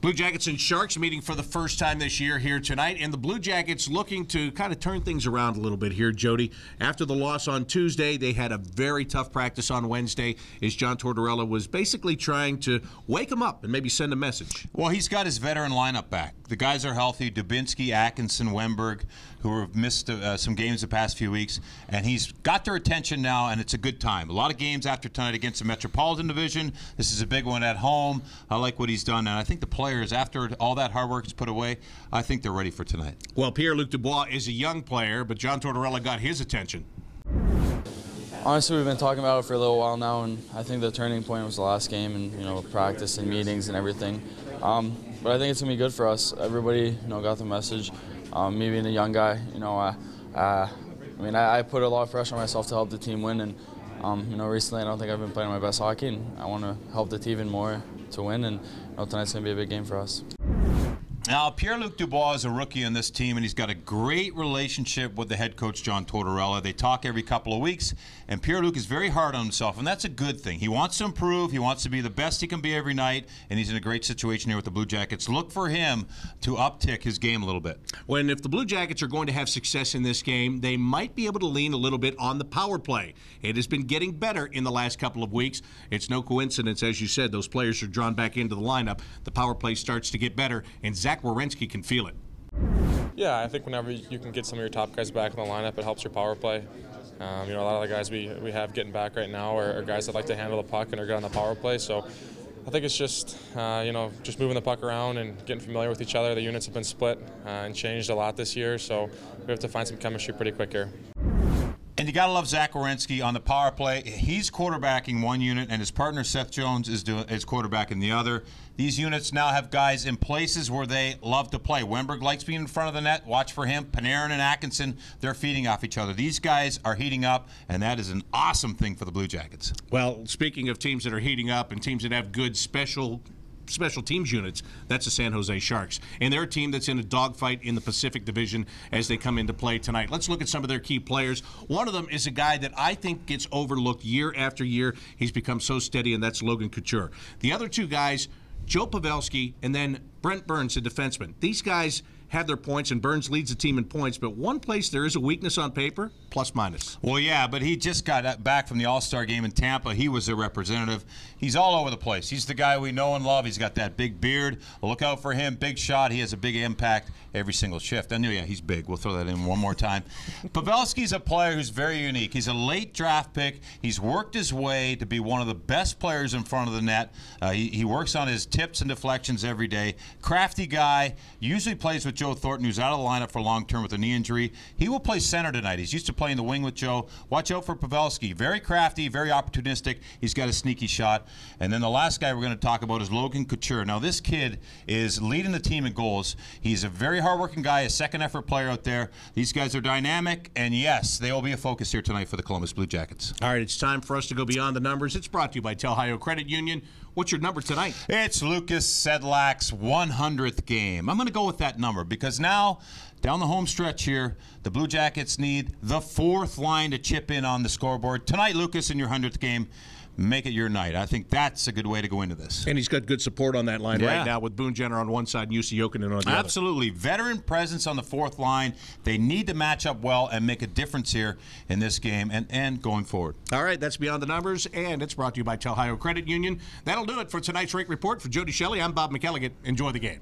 Blue Jackets and Sharks meeting for the first time this year here tonight, and the Blue Jackets looking to kind of turn things around a little bit here, Jody. After the loss on Tuesday, they had a very tough practice on Wednesday as John Tortorella was basically trying to wake them up and maybe send a message. Well, he's got his veteran lineup back. The guys are healthy, Dubinsky, Atkinson, Wemberg, who have missed some games the past few weeks, and he's got their attention now, and it's a good time. A lot of games after tonight against the Metropolitan Division. This is a big one at home. I like what he's done, and I think the players, after all that hard work is put away, I think they're ready for tonight. Well, Pierre-Luc Dubois is a young player, but John Tortorella got his attention. Honestly, we've been talking about it for a little while now, and I think the turning point was the last game and, practice and meetings and everything. But I think it's going to be good for us. Everybody, got the message. Me being a young guy, I put a lot of pressure on myself to help the team win, and, recently I don't think I've been playing my best hockey, and I want to help the team even more to win, and tonight's going to be a big game for us. Now, Pierre-Luc Dubois is a rookie on this team, and he's got a great relationship with the head coach, John Tortorella. They talk every couple of weeks, and Pierre-Luc is very hard on himself, and that's a good thing. He wants to improve. He wants to be the best he can be every night, and he's in a great situation here with the Blue Jackets. Look for him to uptick his game a little bit. If the Blue Jackets are going to have success in this game, they might be able to lean a little bit on the power play. It has been getting better in the last couple of weeks. It's no coincidence, as you said, those players are drawn back into the lineup. The power play starts to get better, and Zach Werenski can feel it. Yeah, I think whenever you can get some of your top guys back in the lineup, it helps your power play. A lot of the guys we have getting back right now are guys that like to handle the puck and are good on the power play. So I think it's just, just moving the puck around and getting familiar with each other. The units have been split and changed a lot this year, so we have to find some chemistry pretty quick here. And you got to love Zach Werenski on the power play. He's quarterbacking one unit, and his partner Seth Jones is quarterbacking the other. These units now have guys in places where they love to play. Wemberg likes being in front of the net. Watch for him. Panarin and Atkinson, they're feeding off each other. These guys are heating up, and that is an awesome thing for the Blue Jackets. Well, speaking of teams that are heating up and teams that have good special teams units, that's the San Jose Sharks. And they're a team that's in a dogfight in the Pacific Division as they come into play tonight. Let's look at some of their key players. One of them is a guy that I think gets overlooked year after year. He's become so steady, and that's Logan Couture. The other two guys, Joe Pavelski and then Brent Burns, a defenseman. These guys have their points, and Burns leads the team in points, but one place there is a weakness on paper, plus-minus. Well, yeah, but he just got back from the All-Star game in Tampa. He was a representative. He's all over the place. He's the guy we know and love. He's got that big beard. Look out for him. Big shot. He has a big impact every single shift. I knew, yeah, he's big. We'll throw that in one more time. Pavelski's a player who's very unique. He's a late draft pick. He's worked his way to be one of the best players in front of the net. He works on his tips and deflections every day. Crafty guy. Usually plays with Joe Thornton, who's out of the lineup for long-term with a knee injury. He will play center tonight. He's used to playing the wing with Joe. Watch out for Pavelski. Very crafty, very opportunistic. He's got a sneaky shot. And then the last guy we're going to talk about is Logan Couture. Now, this kid is leading the team in goals. He's a very hard-working guy, a second-effort player out there. These guys are dynamic, and yes, they will be a focus here tonight for the Columbus Blue Jackets. All right, it's time for us to go beyond the numbers. It's brought to you by Telhio Credit Union. What's your number tonight? It's Lucas Sedlak's 100th game. I'm going to go with that number because now, down the home stretch here, the Blue Jackets need the fourth line to chip in on the scoreboard. Tonight, Lucas, in your 100th game, make it your night. I think that's a good way to go into this. And he's got good support on that line right now with Boone Jenner on one side and Jussi Jokinen on the other. Absolutely. Veteran presence on the fourth line. They need to match up well and make a difference here in this game and going forward. All right, that's Beyond the Numbers, and it's brought to you by Telhio Credit Union. That'll do it for tonight's Rink Report. For Jody, Shelley, I'm Bob McElligott. Enjoy the game.